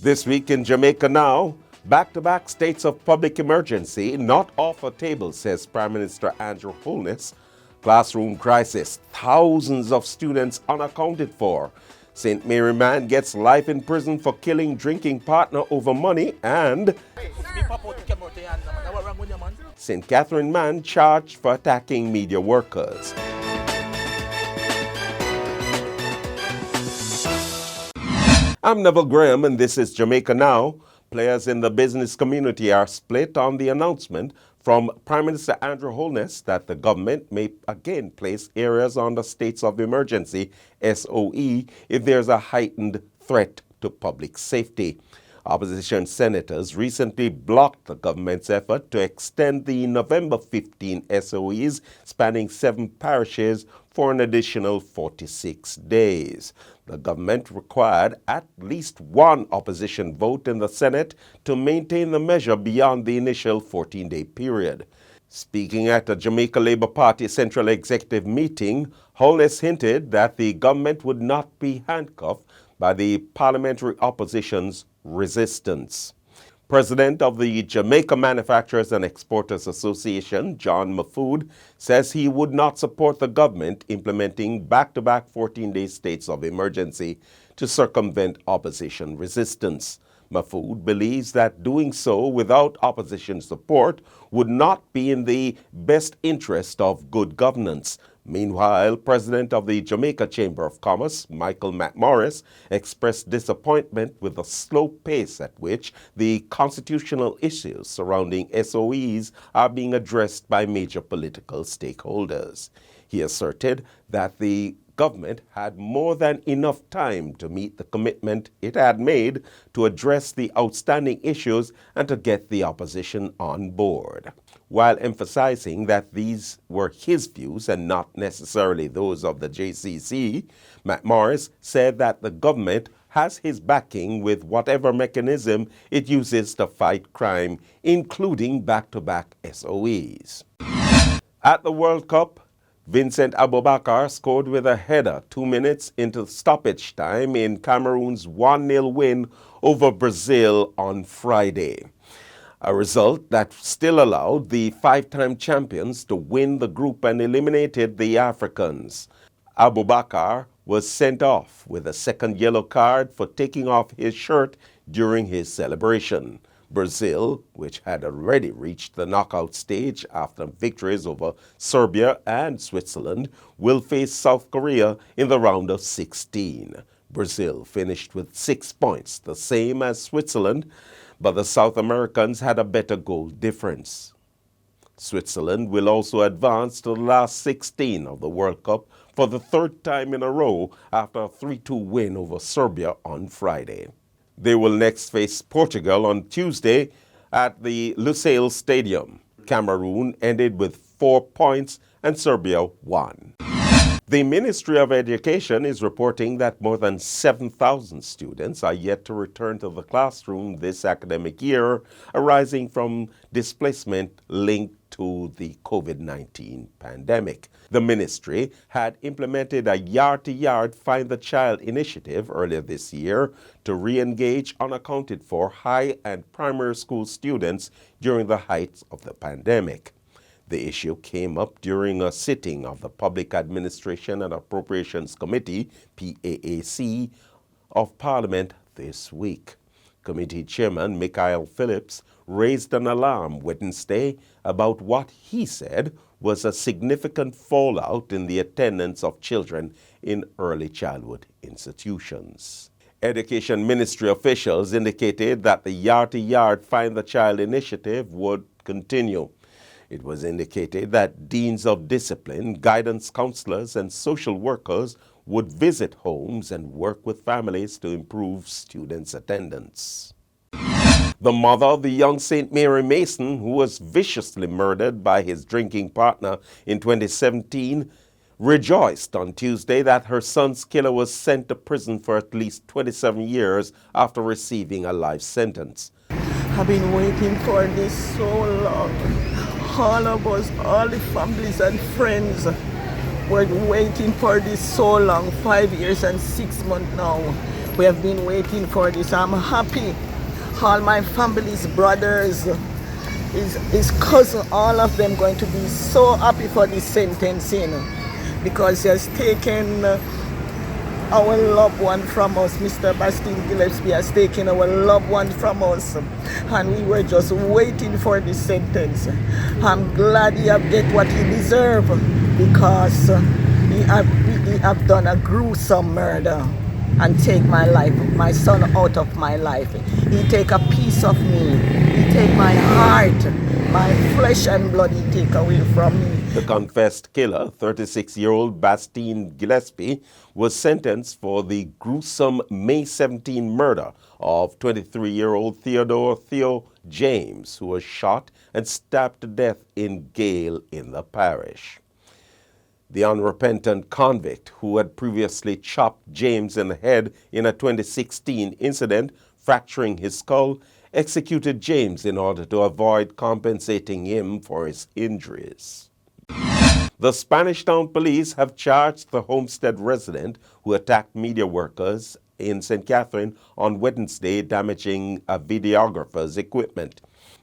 This week in Jamaica Now, back-to-back states of public emergency not off a table, says Prime Minister Andrew Holness. Classroom crisis, thousands of students unaccounted for. St. Mary man gets life in prison for killing drinking partner over money, and St. Catherine man charged for attacking media workers. I'm Neville Graham, and this is Jamaica Now. Players in the business community are split on the announcement from Prime Minister Andrew Holness that the government may again place areas under states of emergency, SOE, if there's a heightened threat to public safety. Opposition senators recently blocked the government's effort to extend the November 15 SOEs spanning 7 parishes for an additional 46 days. The government required at least one opposition vote in the Senate to maintain the measure beyond the initial 14-day period. Speaking at a Jamaica Labour Party Central Executive meeting, Holness hinted that the government would not be handcuffed by the parliamentary opposition's resistance. President of the Jamaica Manufacturers and Exporters Association, John Mahfood, says he would not support the government implementing back-to-back 14-day states of emergency to circumvent opposition resistance. Mahfood believes that doing so without opposition support would not be in the best interest of good governance. Meanwhile, President of the Jamaica Chamber of Commerce, Michael McMorris, expressed disappointment with the slow pace at which the constitutional issues surrounding SOEs are being addressed by major political stakeholders. He asserted that the government had more than enough time to meet the commitment it had made to address the outstanding issues and to get the opposition on board. While emphasizing that these were his views and not necessarily those of the JCC, McMorris said that the government has his backing with whatever mechanism it uses to fight crime, including back-to-back SOEs. At the World Cup, Vincent Abubakar scored with a header 2 minutes into stoppage time in Cameroon's 1-0 win over Brazil on Friday. A result that still allowed the 5-time champions to win the group and eliminated the Africans. Abubakar was sent off with a second yellow card for taking off his shirt during his celebration. Brazil, which had already reached the knockout stage after victories over Serbia and Switzerland, will face South Korea in the round of 16. Brazil finished with 6 points, the same as Switzerland, but the South Americans had a better goal difference. Switzerland will also advance to the last 16 of the World Cup for the 3rd time in a row after a 3-2 win over Serbia on Friday. They will next face Portugal on Tuesday at the Lusail Stadium. Cameroon ended with 4 points and Serbia 1. The Ministry of Education is reporting that more than 7,000 students are yet to return to the classroom this academic year, arising from displacement linked to the COVID-19 pandemic. The ministry had implemented a yard-to-yard Find the Child initiative earlier this year to re-engage unaccounted for high and primary school students during the height of the pandemic. The issue came up during a sitting of the Public Administration and Appropriations Committee, PAAC, of Parliament this week. Committee Chairman Michael Phillips raised an alarm Wednesday about what he said was a significant fallout in the attendance of children in early childhood institutions. Education Ministry officials indicated that the yard-to-yard Find the Child initiative would continue. It was indicated that deans of discipline, guidance counselors, and social workers would visit homes and work with families to improve students' attendance. The mother of the young St. Mary Mason, who was viciously murdered by his drinking partner in 2017, rejoiced on Tuesday that her son's killer was sent to prison for at least 27 years after receiving a life sentence. I've been waiting for this so long. All of us, all the families and friends were waiting for this so long, 5 years and 6 months now. We have been waiting for this. I'm happy. All my family's brothers, his cousin, all of them going to be so happy for this sentencing because he has taken our loved one from us. Mr. Bastien Gillespie has taken our loved one from us, and we were just waiting for this sentence. I'm glad he have get what he deserve because he have done a gruesome murder and take my life, my son out of my life. He take a piece of me. He take my heart, my flesh and blood. He take away from me. The confessed killer, 36-year-old Bastien Gillespie, was sentenced for the gruesome May 17 murder of 23-year-old Theodore Theo James, who was shot and stabbed to death in Gale in the parish. The unrepentant convict, who had previously chopped James in the head in a 2016 incident, fracturing his skull, executed James in order to avoid compensating him for his injuries. The Spanish Town Police have charged the Homestead resident who attacked media workers in St. Catherine on Wednesday, damaging a videographer's equipment.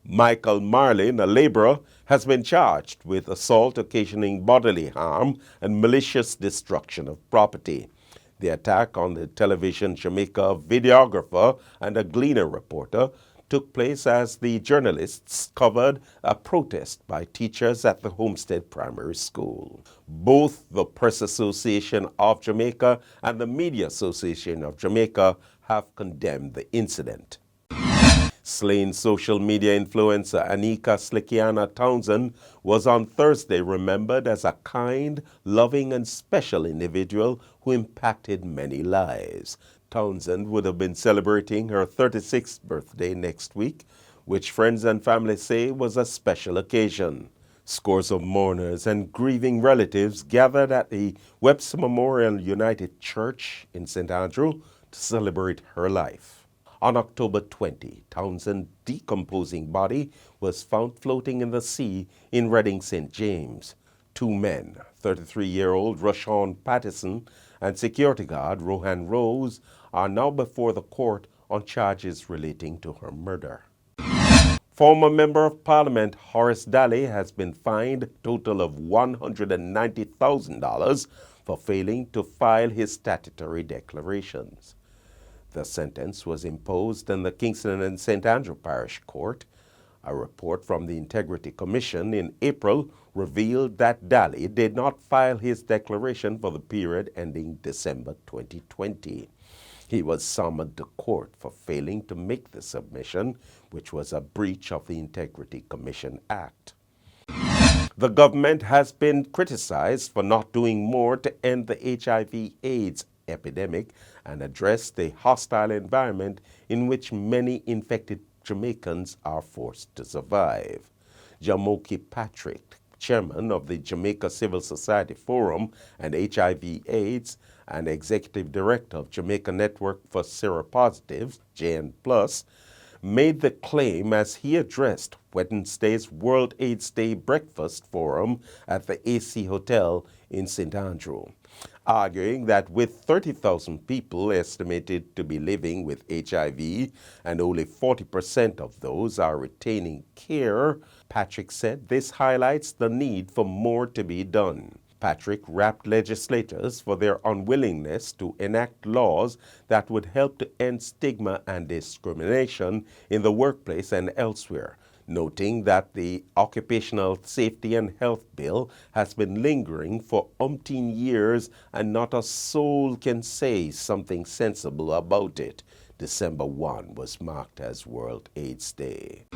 Michael Marlin, a laborer, has been charged with assault occasioning bodily harm and malicious destruction of property. The attack on the television Jamaica videographer and a Gleaner reporter took place as the journalists covered a protest by teachers at the Homestead Primary School. Both the Press Association of Jamaica and the Media Association of Jamaica have condemned the incident. Slain social media influencer Anika Townsend was on Thursday remembered as a kind, loving, and special individual who impacted many lives. Townsend would have been celebrating her 36th birthday next week, which friends and family say was a special occasion. Scores of mourners and grieving relatives gathered at the Webster Memorial United Church in St. Andrew to celebrate her life. On October 20, Townsend's decomposing body was found floating in the sea in Reading, St. James. Two men, 33-year-old Rashawn Pattison and security guard Rohan Rose, are now before the court on charges relating to her murder. Former Member of Parliament Horace Daly has been fined a total of $190,000 for failing to file his statutory declarations. The sentence was imposed in the Kingston and St. Andrew Parish Court. A report from the Integrity Commission in April revealed that Daly did not file his declaration for the period ending December 2020. He was summoned to court for failing to make the submission, which was a breach of the Integrity Commission Act. The government has been criticized for not doing more to end the HIV/AIDS epidemic and address the hostile environment in which many infected Jamaicans are forced to survive. Jamoki Patrick, chairman of the Jamaica Civil Society Forum and HIV/AIDS and executive director of Jamaica Network for Seropositives, JN+, made the claim as he addressed Wednesday's World AIDS Day Breakfast Forum at the AC Hotel in St. Andrew, arguing that with 30,000 people estimated to be living with HIV and only 40% of those are retaining care, Patrick said this highlights the need for more to be done. Patrick rapped legislators for their unwillingness to enact laws that would help to end stigma and discrimination in the workplace and elsewhere, noting that the Occupational Safety and Health Bill has been lingering for umpteen years and not a soul can say something sensible about it. December 1 was marked as World AIDS Day.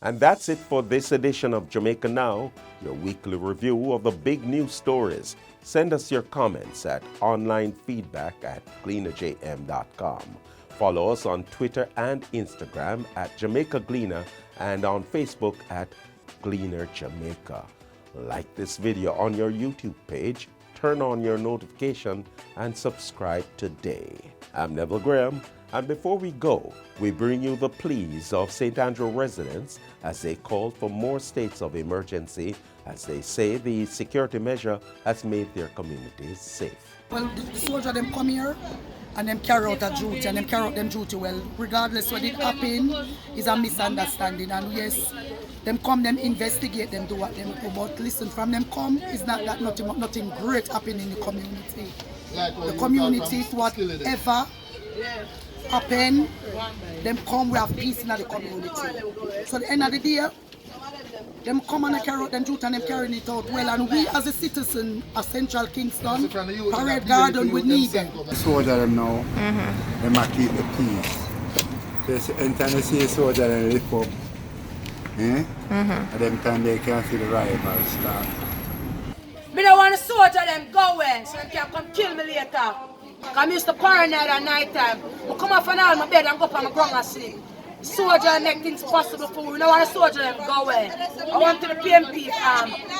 And that's it for this edition of Jamaica Now, your weekly review of the big news stories. Send us your comments at onlinefeedback@gleanerjm.com. Follow us on Twitter and Instagram at Jamaica Gleaner and on Facebook at Gleaner Jamaica. Like this video on your YouTube page, turn on your notification, and subscribe today. I'm Neville Graham, and before we go, we bring you the pleas of St. Andrew residents as they call for more states of emergency as they say the security measure has made their communities safe. Well, the soldier them come here and them carry out a duty and them carry out them duty well. Regardless what it happen, is a misunderstanding. And yes, them come, them investigate, them do what them do. But listen, from them come, it's not that nothing great happening in the community. The community, whatever happen, them come, we have peace in the community. So at the end of the day, them come and carry out them duty and them carrying it out well. And we as a citizen of Central Kingston, Parade Garden, we need them. Soldier them now, them a keep the peace. Just anytime they see a soldier, they lift up. At them time they can see the rivals start. Me don't want to soldier them go away so they can come kill me later. Because I used to paranoid at night time. I come off and out of my bed and go up on my ground and sleep. Soldier make things possible for me. I don't want to soldier them go away. I want to the PMP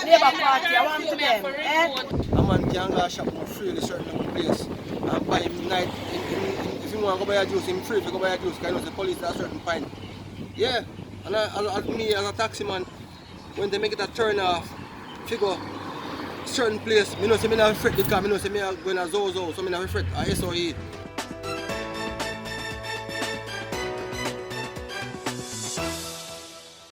Labour Party. I want to them. A man can go shop for free in a certain place and buy him night. If you want to go buy a juice, him free to go buy a juice because I know the police at a certain point. Yeah, and me as a taxi man, when they make it a turn off, if you go certain place, I know say me not afraid because I know say me going to Zozo, so I not afraid a SOE.